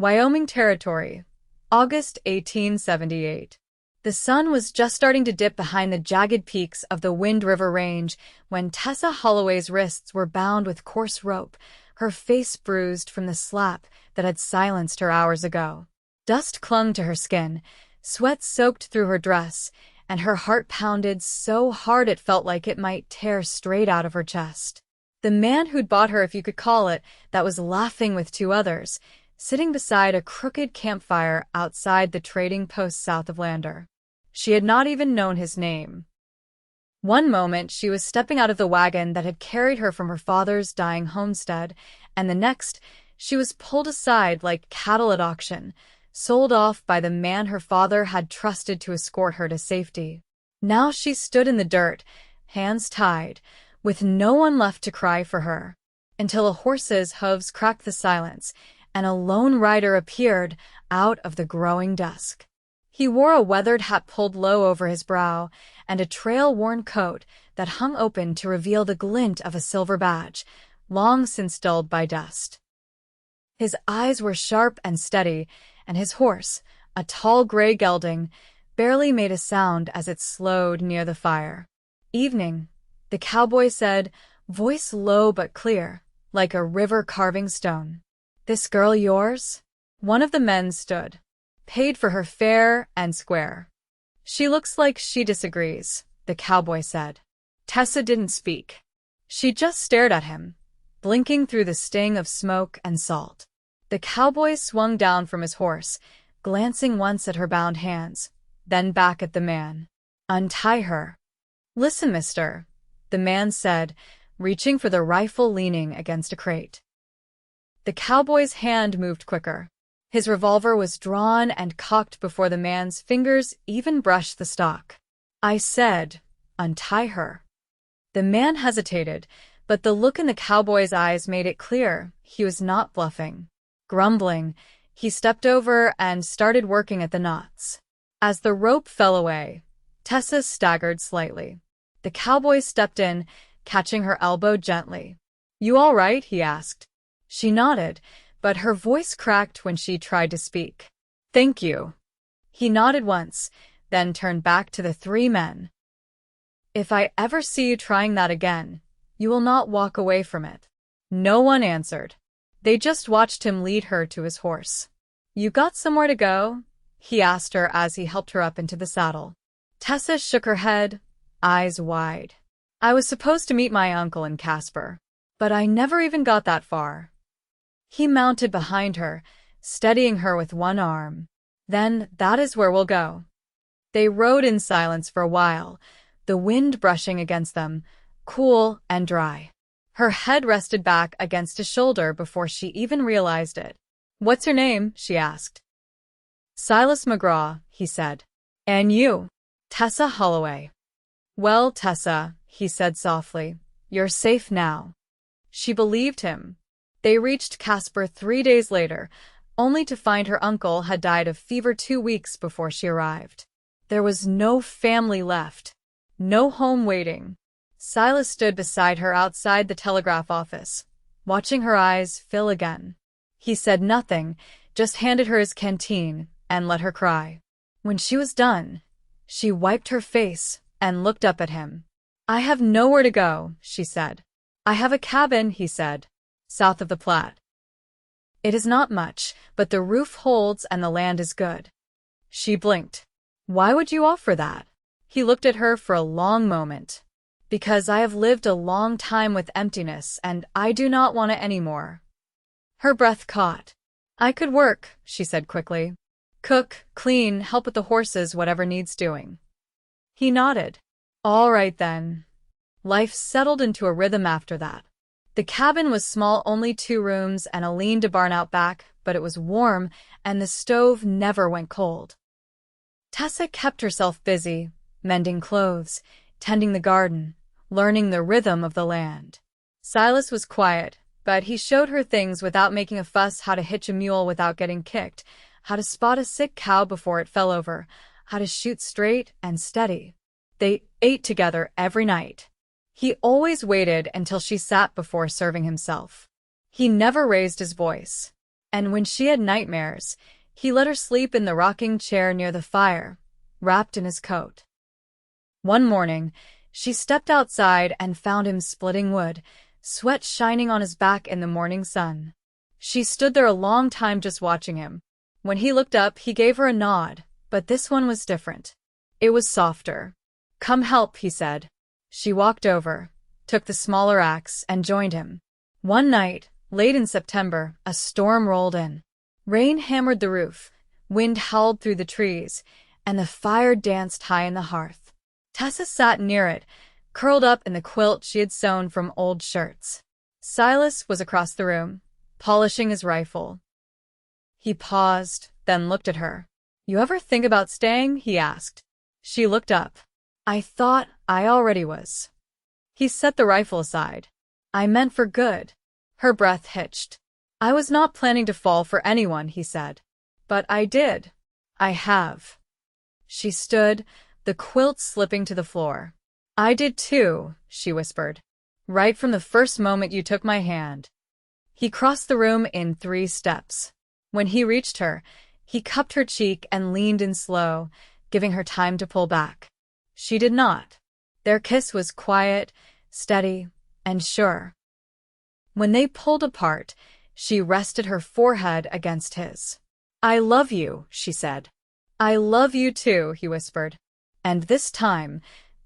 Wyoming Territory, August 1878. The sun was just starting to dip behind the jagged peaks of the Wind River Range when Tessa Holloway's wrists were bound with coarse rope, her face bruised from the slap that had silenced her hours ago. Dust clung to her skin, sweat soaked through her dress, and her heart pounded so hard it felt like it might tear straight out of her chest. The man who'd bought her, if you could call it, that was laughing with two others, sitting beside a crooked campfire outside the trading post south of Lander. She had not even known his name. One moment she was stepping out of the wagon that had carried her from her father's dying homestead, and the next she was pulled aside like cattle at auction, sold off by the man her father had trusted to escort her to safety. Now she stood in the dirt, hands tied, with no one left to cry for her, until a horse's hooves cracked the silence, and a lone rider appeared out of the growing dusk. He wore a weathered hat pulled low over his brow, and a trail-worn coat that hung open to reveal the glint of a silver badge, long since dulled by dust. His eyes were sharp and steady, and his horse, a tall gray gelding, barely made a sound as it slowed near the fire. "Evening," the cowboy said, voice low but clear, like a river carving stone. "This girl yours?" One of the men stood. "Paid for her fair and square." "She looks like she disagrees," the cowboy said. Tessa didn't speak. She just stared at him, blinking through the sting of smoke and salt. The cowboy swung down from his horse, glancing once at her bound hands, then back at the man. "Untie her." "Listen, mister," the man said, reaching for the rifle leaning against a crate. The cowboy's hand moved quicker. His revolver was drawn and cocked before the man's fingers even brushed the stock. "I said, untie her." The man hesitated, but the look in the cowboy's eyes made it clear he was not bluffing. Grumbling, he stepped over and started working at the knots. As the rope fell away, Tessa staggered slightly. The cowboy stepped in, catching her elbow gently. "You all right?" he asked. She nodded, but her voice cracked when she tried to speak. "Thank you." He nodded once, then turned back to the three men. "If I ever see you trying that again, you will not walk away from it." No one answered. They just watched him lead her to his horse. "You got somewhere to go?" he asked her as he helped her up into the saddle. Tessa shook her head, eyes wide. "I was supposed to meet my uncle in Casper, but I never even got that far." He mounted behind her, steadying her with one arm. "Then that is where we'll go." They rode in silence for a while, the wind brushing against them, cool and dry. Her head rested back against his shoulder before she even realized it. "What's your name?" she asked. "Silas McGraw," he said. "And you?" "Tessa Holloway." "Well, Tessa," he said softly, "you're safe now." She believed him. They reached Casper 3 days later, only to find her uncle had died of fever 2 weeks before she arrived. There was no family left, no home waiting. Silas stood beside her outside the telegraph office, watching her eyes fill again. He said nothing, just handed her his canteen and let her cry. When she was done, she wiped her face and looked up at him. "I have nowhere to go," she said. "I have a cabin," he said, "south of the Platte. It is not much, but the roof holds and the land is good." She blinked. "Why would you offer that?" He looked at her for a long moment. "Because I have lived a long time with emptiness and I do not want it anymore." Her breath caught. "I could work," she said quickly. "Cook, clean, help with the horses, whatever needs doing." He nodded. "All right then." Life settled into a rhythm after that. The cabin was small, only 2 rooms and a lean-to-barn out back, but it was warm, and the stove never went cold. Tessa kept herself busy, mending clothes, tending the garden, learning the rhythm of the land. Silas was quiet, but he showed her things without making a fuss: how to hitch a mule without getting kicked, how to spot a sick cow before it fell over, how to shoot straight and steady. They ate together every night. He always waited until she sat before serving himself. He never raised his voice. And when she had nightmares, he let her sleep in the rocking chair near the fire, wrapped in his coat. One morning, she stepped outside and found him splitting wood, sweat shining on his back in the morning sun. She stood there a long time just watching him. When he looked up, he gave her a nod, but this one was different. It was softer. "Come help," he said. She walked over, took the smaller axe, and joined him. One night, late in September, a storm rolled in. Rain hammered the roof, wind howled through the trees, and the fire danced high in the hearth. Tessa sat near it, curled up in the quilt she had sewn from old shirts. Silas was across the room, polishing his rifle. He paused, then looked at her. "You ever think about staying?" he asked. She looked up. "I thought I already was." He set the rifle aside. "I meant for good." Her breath hitched. "I was not planning to fall for anyone," he said. "But I did. I have." She stood, the quilt slipping to the floor. "I did too," she whispered. "Right from the first moment you took my hand." He crossed the room in 3 steps. When he reached her, he cupped her cheek and leaned in slow, giving her time to pull back. She did not. Their kiss was quiet, steady, and sure. When they pulled apart, she rested her forehead against his. "I love you," she said. "I love you too," he whispered. And this time,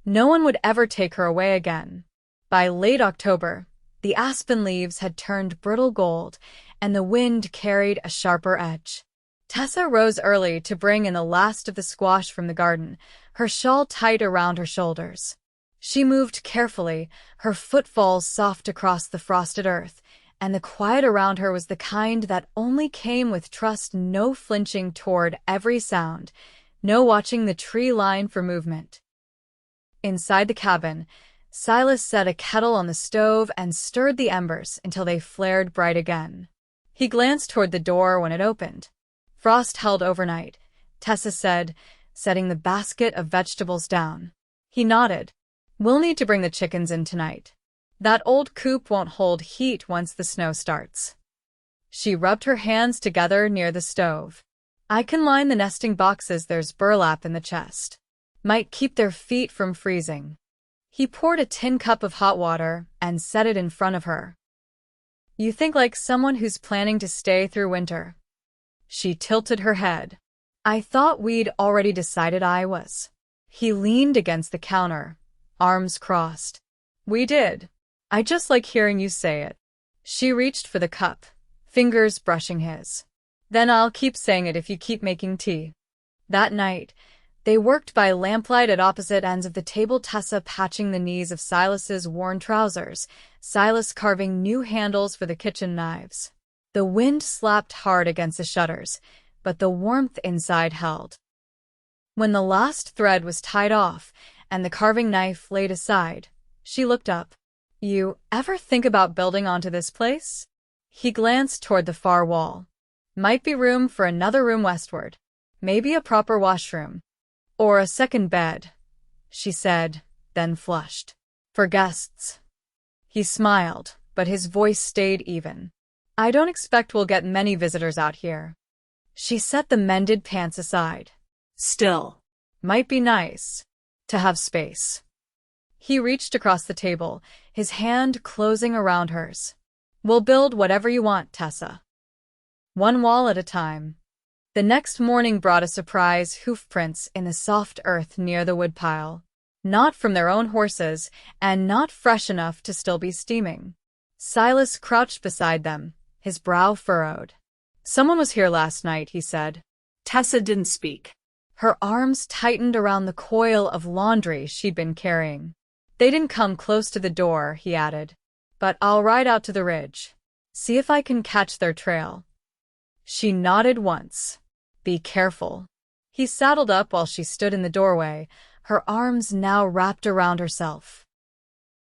no one would ever take her away again. By late October, the aspen leaves had turned brittle gold, and the wind carried a sharper edge. Tessa rose early to bring in the last of the squash from the garden, her shawl tight around her shoulders. She moved carefully, her footfalls soft across the frosted earth, and the quiet around her was the kind that only came with trust, no flinching toward every sound, no watching the tree line for movement. Inside the cabin, Silas set a kettle on the stove and stirred the embers until they flared bright again. He glanced toward the door when it opened. "Frost held overnight," Tessa said, setting the basket of vegetables down. He nodded. "We'll need to bring the chickens in tonight. That old coop won't hold heat once the snow starts." She rubbed her hands together near the stove. "I can line the nesting boxes. There's burlap in the chest. Might keep their feet from freezing." He poured a tin cup of hot water and set it in front of her. "You think like someone who's planning to stay through winter." She tilted her head. "I thought we'd already decided I was." He leaned against the counter, arms crossed. "We did. I just like hearing you say it." She reached for the cup, fingers brushing his. "Then I'll keep saying it if you keep making tea." That night, they worked by lamplight at opposite ends of the table, Tessa patching the knees of Silas's worn trousers, Silas carving new handles for the kitchen knives. The wind slapped hard against the shutters, but the warmth inside held. When the last thread was tied off and the carving knife laid aside, she looked up. "You ever think about building onto this place?" He glanced toward the far wall. "Might be room for another room westward. Maybe a proper washroom. Or a second bed," she said, then flushed. "For guests." He smiled, but his voice stayed even. "I don't expect we'll get many visitors out here." She set the mended pants aside. "Still, might be nice to have space." He reached across the table, his hand closing around hers. "We'll build whatever you want, Tessa. One wall at a time." The next morning brought a surprise: hoofprints in the soft earth near the woodpile. Not from their own horses, and not fresh enough to still be steaming. Silas crouched beside them, his brow furrowed. "Someone was here last night," he said. Tessa didn't speak. Her arms tightened around the coil of laundry she'd been carrying. "They didn't come close to the door," he added. "But I'll ride out to the ridge. See if I can catch their trail." She nodded once. "Be careful." He saddled up while she stood in the doorway, her arms now wrapped around herself.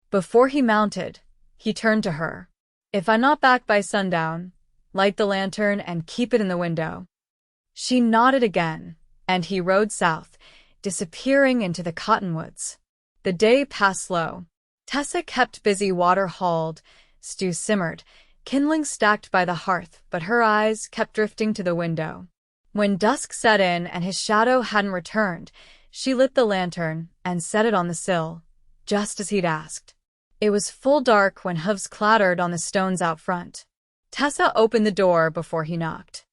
Before he mounted, he turned to her. "If I'm not back by sundown, light the lantern and keep it in the window." She nodded again, and he rode south, disappearing into the cottonwoods. The day passed slow. Tessa kept busy. Water hauled, stew simmered, kindling stacked by the hearth, but her eyes kept drifting to the window. When dusk set in and his shadow hadn't returned, she lit the lantern and set it on the sill, just as he'd asked. It was full dark when hooves clattered on the stones out front. Tessa opened the door before he knocked.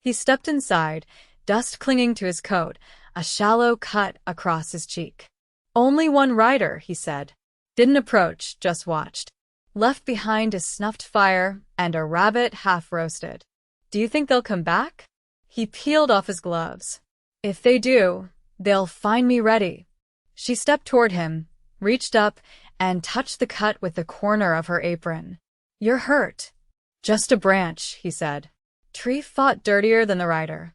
He stepped inside, dust clinging to his coat, a shallow cut across his cheek. "Only one rider," he said. Didn't approach, just watched. Left behind a snuffed fire and a rabbit half-roasted. "Do you think they'll come back?" He peeled off his gloves. "If they do, they'll find me ready." She stepped toward him, reached up, and touched the cut with the corner of her apron. "You're hurt." "Just a branch," he said. "Tree fought dirtier than the rider."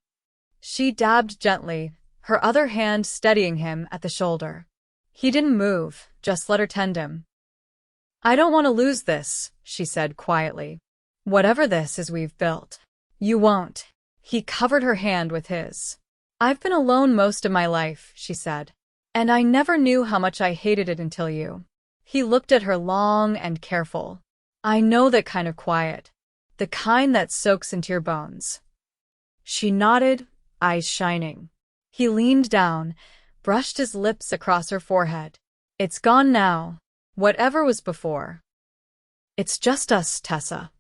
She dabbed gently, her other hand steadying him at the shoulder. He didn't move, just let her tend him. "I don't want to lose this," she said quietly. "Whatever this is we've built. You won't." He covered her hand with his. "I've been alone most of my life," she said. "And I never knew how much I hated it until you." He looked at her long and careful. "I know that kind of quiet. The kind that soaks into your bones." She nodded, eyes shining. He leaned down, brushed his lips across her forehead. "It's gone now, whatever was before. It's just us, Tessa."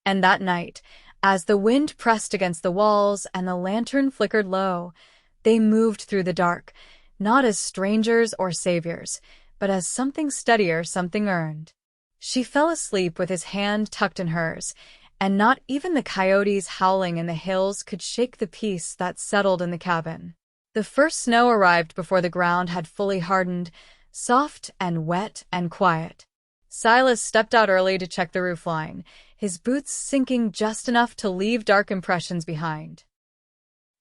And that night, as the wind pressed against the walls and the lantern flickered low, they moved through the dark, not as strangers or saviors, but as something steadier, something earned. She fell asleep with his hand tucked in hers, and not even the coyotes howling in the hills could shake the peace that settled in the cabin. The first snow arrived before the ground had fully hardened, soft and wet and quiet. Silas stepped out early to check the roofline, his boots sinking just enough to leave dark impressions behind.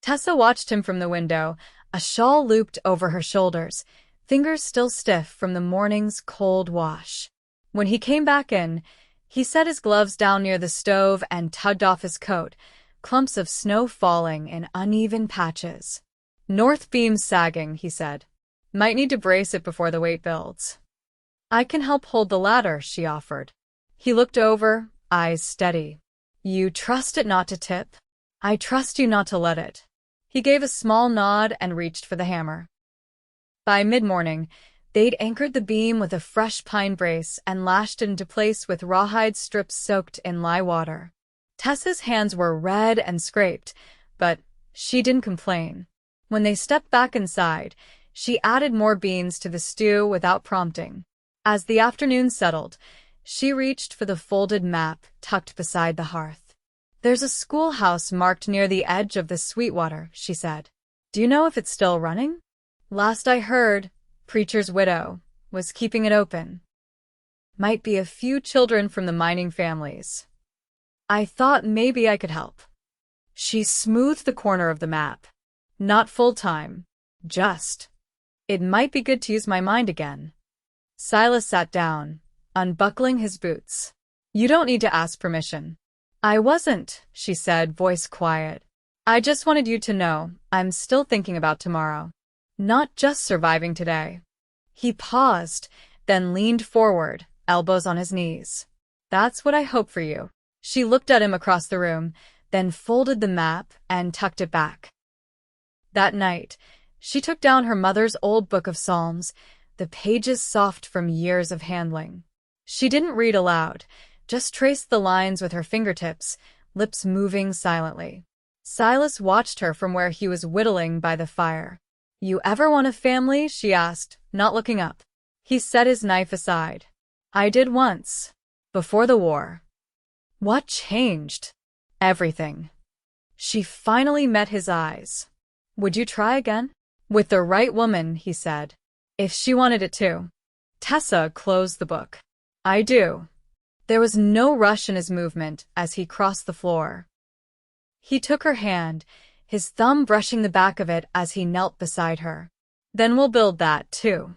Tessa watched him from the window, a shawl looped over her shoulders, fingers still stiff from the morning's cold wash. When he came back in, he set his gloves down near the stove and tugged off his coat, clumps of snow falling in uneven patches. "North beam's sagging," he said. "Might need to brace it before the weight builds." "I can help hold the ladder," she offered. He looked over, eyes steady. "You trust it not to tip?" "I trust you not to let it." He gave a small nod and reached for the hammer. By mid-morning, they'd anchored the beam with a fresh pine brace and lashed it into place with rawhide strips soaked in lye water. Tessa's hands were red and scraped, but she didn't complain. When they stepped back inside, she added more beans to the stew without prompting. As the afternoon settled, she reached for the folded map tucked beside the hearth. "There's a schoolhouse marked near the edge of the Sweetwater," she said. "Do you know if it's still running?" "Last I heard, preacher's widow was keeping it open. Might be a few children from the mining families. I thought maybe I could help." She smoothed the corner of the map. "Not full-time, just. It might be good to use my mind again." Silas sat down, unbuckling his boots. "You don't need to ask permission." "I wasn't," she said, voice quiet. "I just wanted you to know I'm still thinking about tomorrow. Not just surviving today." He paused, then leaned forward, elbows on his knees. "That's what I hope for you." She looked at him across the room, then folded the map and tucked it back. That night, she took down her mother's old book of Psalms, the pages soft from years of handling. She didn't read aloud, just traced the lines with her fingertips, lips moving silently. Silas watched her from where he was whittling by the fire. "You ever want a family?" she asked, not looking up. He set his knife aside. "I did once. Before the war." "What changed?" "Everything." She finally met his eyes. "Would you try again?" "With the right woman," he said. "If she wanted it to." Tessa closed the book. "I do." There was no rush in his movement as he crossed the floor. He took her hand, his thumb brushing the back of it as he knelt beside her. "Then we'll build that, too."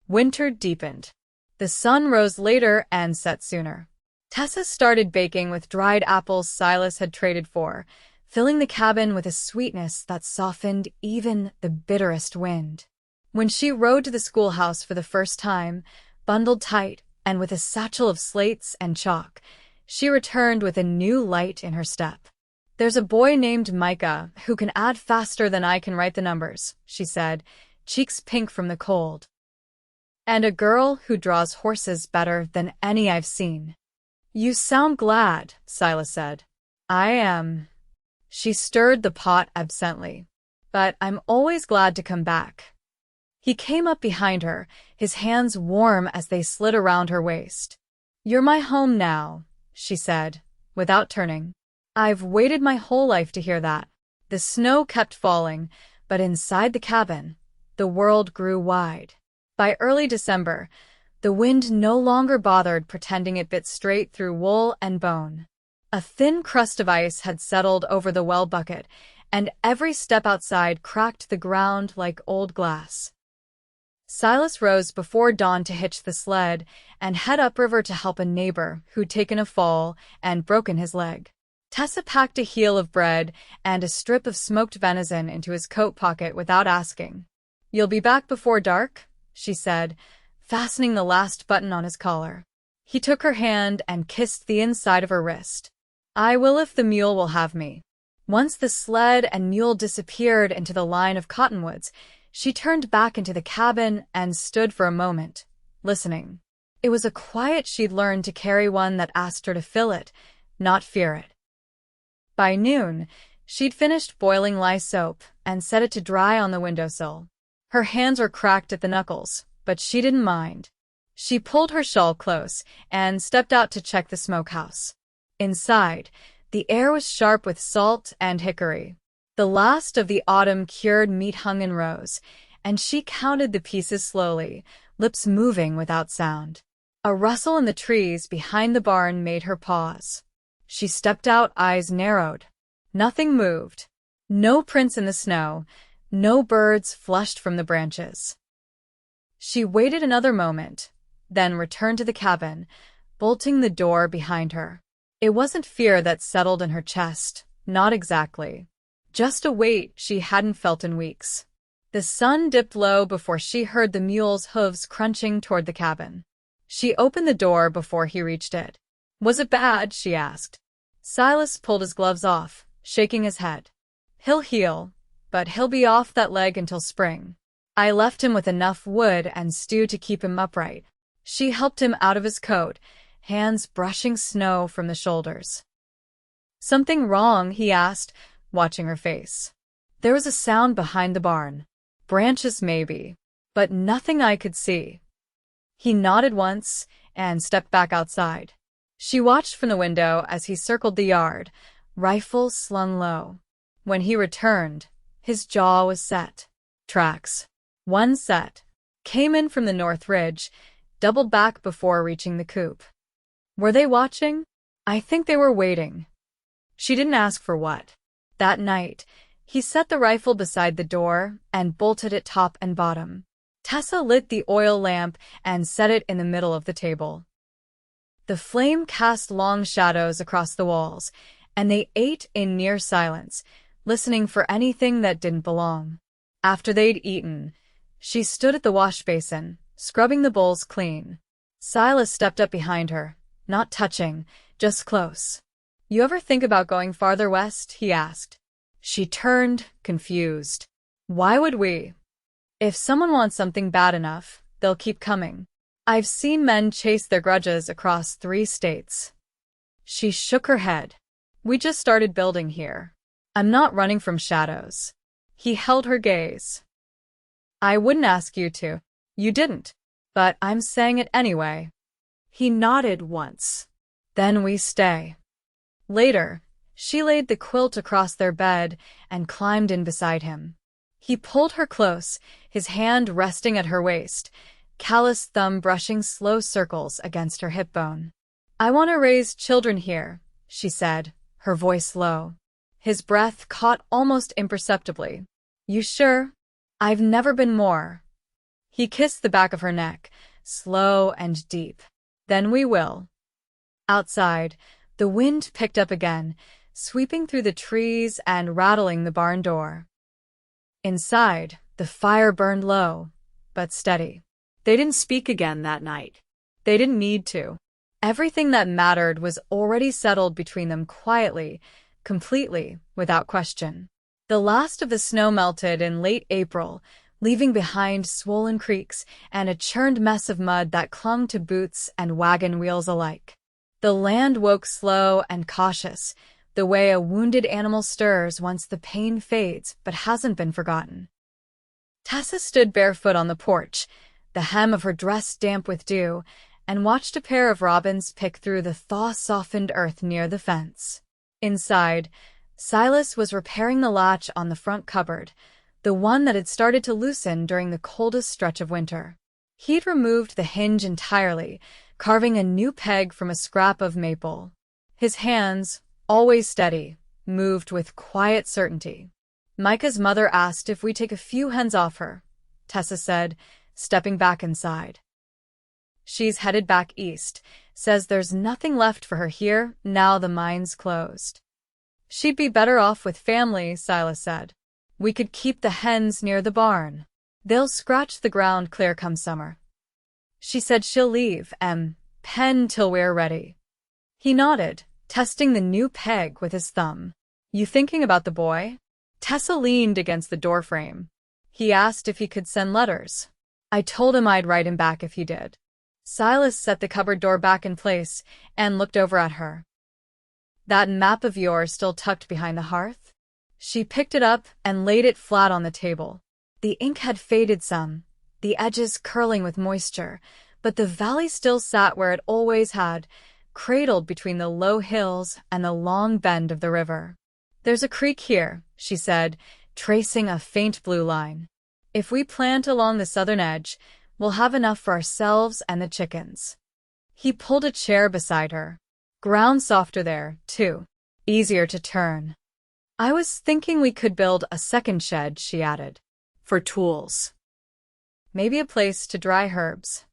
Winter deepened. The sun rose later and set sooner. Tessa started baking with dried apples Silas had traded for, filling the cabin with a sweetness that softened even the bitterest wind. When she rode to the schoolhouse for the first time, bundled tight and with a satchel of slates and chalk, She returned with a new light in her step. "There's a boy named Micah who can add faster than I can write the numbers," she said, cheeks pink from the cold. "And a girl who draws horses better than any I've seen." "You sound glad," Silas said. "I am." She stirred the pot absently. "But I'm always glad to come back." He came up behind her, his hands warm as they slid around her waist. "You're my home now," she said, without turning. "I've waited my whole life to hear that." The snow kept falling, but inside the cabin, the world grew wide. By early December, the wind no longer bothered pretending it bit straight through wool and bone. A thin crust of ice had settled over the well bucket, and every step outside cracked the ground like old glass. Silas rose before dawn to hitch the sled and head upriver to help a neighbor who'd taken a fall and broken his leg. Tessa packed a heel of bread and a strip of smoked venison into his coat pocket without asking. "You'll be back before dark?" she said, fastening the last button on his collar. He took her hand and kissed the inside of her wrist. "I will if the mule will have me." Once the sled and mule disappeared into the line of cottonwoods, she turned back into the cabin and stood for a moment, listening. It was a quiet she'd learned to carry, one that asked her to fill it, not fear it. By noon, she'd finished boiling lye soap and set it to dry on the windowsill. Her hands were cracked at the knuckles, but she didn't mind. She pulled her shawl close and stepped out to check the smokehouse. Inside, the air was sharp with salt and hickory. The last of the autumn-cured meat hung in rows, and she counted the pieces slowly, lips moving without sound. A rustle in the trees behind the barn made her pause. She stepped out, eyes narrowed. Nothing moved. No prints in the snow, no birds flushed from the branches. She waited another moment, then returned to the cabin, bolting the door behind her. It wasn't fear that settled in her chest, not exactly. Just a weight she hadn't felt in weeks. The sun dipped low before she heard the mule's hooves crunching toward the cabin. She opened the door before he reached it. "Was it bad?" she asked. Silas pulled his gloves off, shaking his head. "He'll heal, but he'll be off that leg until spring. I left him with enough wood and stew to keep him upright." She helped him out of his coat, hands brushing snow from the shoulders. "Something wrong?" he asked, watching her face. There was a sound behind the barn. Branches maybe, but nothing I could see. He nodded once and stepped back outside. She watched from the window as he circled the yard, rifle slung low. When he returned, his jaw was set. Tracks. One set. Came in from the north ridge, doubled back before reaching the coop. Were they watching? I think they were waiting. She didn't ask for what. That night, he set the rifle beside the door and bolted it top and bottom. Tessa lit the oil lamp and set it in the middle of the table. The flame cast long shadows across the walls, and they ate in near silence, listening for anything that didn't belong. After they'd eaten, she stood at the wash basin, scrubbing the bowls clean. Silas stepped up behind her, not touching, just close. "You ever think about going farther west?" he asked. She turned, confused. "Why would we? If someone wants something bad enough, they'll keep coming. I've seen men chase their grudges across 3 states. She shook her head. "We just started building here. I'm not running from shadows." He held her gaze. "I wouldn't ask you to. You didn't. But I'm saying it anyway." He nodded once. "Then we stay." Later, she laid the quilt across their bed and climbed in beside him. He pulled her close, his hand resting at her waist, calloused thumb brushing slow circles against her hip bone. "I want to raise children here," she said, her voice low. His breath caught almost imperceptibly. "You sure? I've never been more." He kissed the back of her neck, slow and deep. "Then we will." Outside, the wind picked up again, sweeping through the trees and rattling the barn door. Inside, the fire burned low, but steady. They didn't speak again that night. They didn't need to. Everything that mattered was already settled between them quietly, completely, without question. The last of the snow melted in late April, leaving behind swollen creeks and a churned mess of mud that clung to boots and wagon wheels alike. The land woke slow and cautious, the way a wounded animal stirs once the pain fades but hasn't been forgotten. Tessa stood barefoot on the porch, the hem of her dress damp with dew, and watched a pair of robins pick through the thaw-softened earth near the fence. Inside, Silas was repairing the latch on the front cupboard, the one that had started to loosen during the coldest stretch of winter. He'd removed the hinge entirely, carving a new peg from a scrap of maple. His hands, always steady, moved with quiet certainty. Micah's mother asked if we take a few hens off her, Tessa said, stepping back inside. She's headed back east, says there's nothing left for her here now the mine's closed. She'd be better off with family, Silas said. We could keep the hens near the barn. They'll scratch the ground clear come summer. She said she'll leave pen till we're ready. He nodded, testing the new peg with his thumb. You thinking about the boy? Tessa leaned against the doorframe. He asked if he could send letters. I told him I'd write him back if he did. Silas set the cupboard door back in place and looked over at her. That map of yours still tucked behind the hearth? She picked it up and laid it flat on the table. The ink had faded some, the edges curling with moisture, but the valley still sat where it always had, cradled between the low hills and the long bend of the river. There's a creek here, she said, tracing a faint blue line. If we plant along the southern edge, we'll have enough for ourselves and the chickens. He pulled a chair beside her. Ground softer there, too. Easier to turn. I was thinking we could build a second shed, she added. For tools. Maybe a place to dry herbs.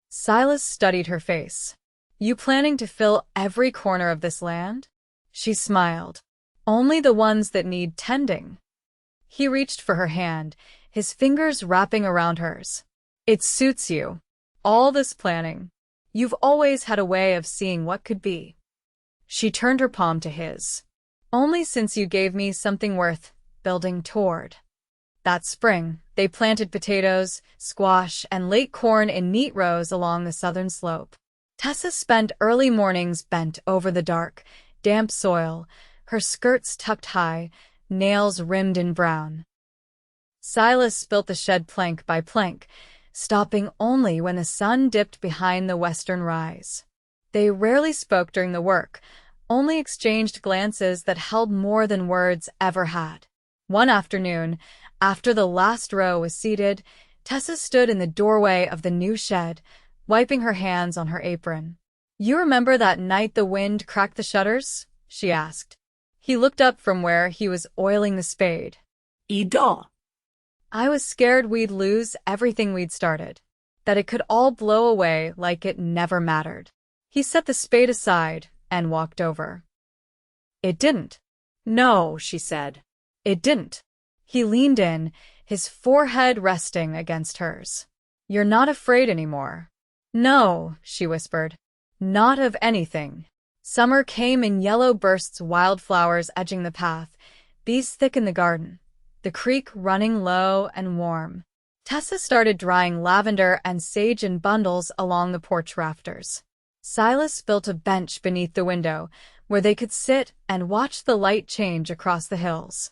Silas studied her face. You planning to fill every corner of this land? She smiled. Only the ones that need tending. He reached for her hand, his fingers wrapping around hers. It suits you. All this planning. You've always had a way of seeing what could be. She turned her palm to his. Only since you gave me something worth building toward. That spring, they planted potatoes, squash, and late corn in neat rows along the southern slope. Tessa spent early mornings bent over the dark, damp soil, her skirts tucked high, nails rimmed in brown. Silas built the shed plank by plank, stopping only when the sun dipped behind the western rise. They rarely spoke during the work, only exchanged glances that held more than words ever had. One afternoon, after the last row was seated, Tessa stood in the doorway of the new shed, wiping her hands on her apron. You remember that night the wind cracked the shutters? She asked. He looked up from where he was oiling the spade. Ida. I was scared we'd lose everything we'd started, that it could all blow away like it never mattered. He set the spade aside and walked over. It didn't. No, she said. It didn't. He leaned in, his forehead resting against hers. You're not afraid anymore. No, she whispered. Not of anything. Summer came in yellow bursts, wildflowers edging the path, bees thick in the garden, the creek running low and warm. Tessa started drying lavender and sage in bundles along the porch rafters. Silas built a bench beneath the window where they could sit and watch the light change across the hills.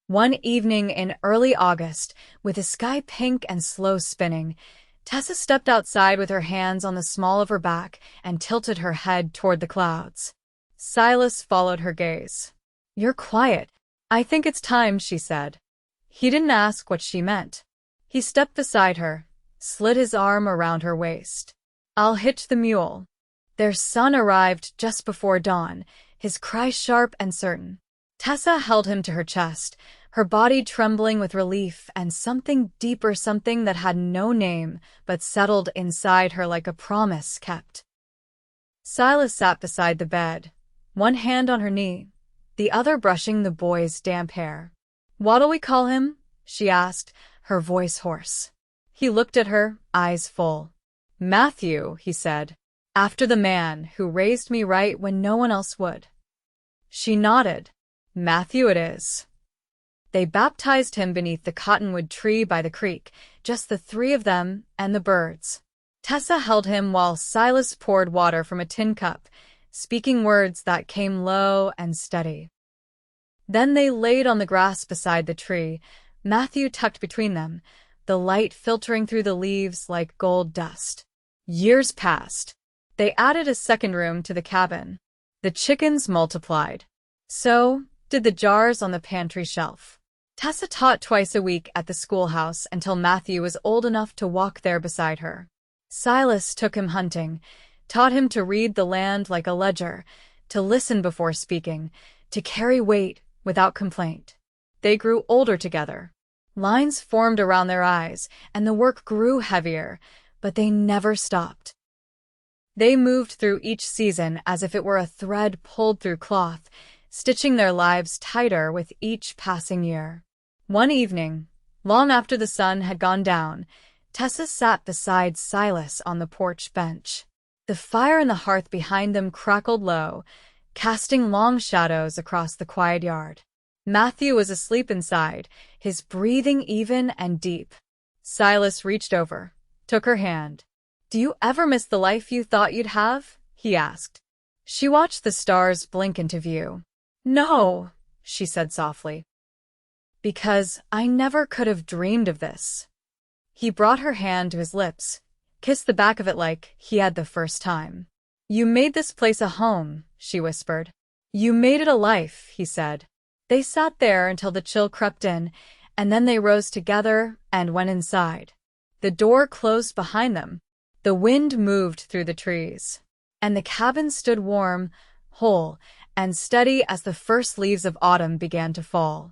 One evening in early August, with the sky pink and slow spinning, Tessa stepped outside with her hands on the small of her back and tilted her head toward the clouds. Silas followed her gaze. You're quiet. I think it's time, she said. He didn't ask what she meant. He stepped beside her, slid his arm around her waist. I'll hitch the mule. Their son arrived just before dawn, his cry sharp and certain. Tessa held him to her chest, her body trembling with relief and something deeper, something that had no name but settled inside her like a promise kept. Silas sat beside the bed, one hand on her knee, the other brushing the boy's damp hair. What'll we call him? She asked, her voice hoarse. He looked at her, eyes full. Matthew, he said. After the man who raised me right when no one else would. She nodded. Matthew it is. They baptized him beneath the cottonwood tree by the creek, just the three of them and the birds. Tessa held him while Silas poured water from a tin cup, speaking words that came low and steady. Then they laid on the grass beside the tree, Matthew tucked between them, the light filtering through the leaves like gold dust. Years passed. They added a second room to the cabin. The chickens multiplied. So did the jars on the pantry shelf. Tessa taught twice a week at the schoolhouse until Matthew was old enough to walk there beside her. Silas took him hunting, taught him to read the land like a ledger, to listen before speaking, to carry weight without complaint. They grew older together. Lines formed around their eyes, and the work grew heavier, but they never stopped. They moved through each season as if it were a thread pulled through cloth, stitching their lives tighter with each passing year. One evening, long after the sun had gone down, Tessa sat beside Silas on the porch bench. The fire in the hearth behind them crackled low, casting long shadows across the quiet yard. Matthew was asleep inside, his breathing even and deep. Silas reached over, took her hand. "Do you ever miss the life you thought you'd have?" he asked. She watched the stars blink into view. "No," she said softly. "Because I never could have dreamed of this." He brought her hand to his lips, kissed the back of it like he had the first time. "You made this place a home," she whispered. "You made it a life," he said. They sat there until the chill crept in, and then they rose together and went inside. The door closed behind them. The wind moved through the trees, and the cabin stood warm, whole, and steady as the first leaves of autumn began to fall.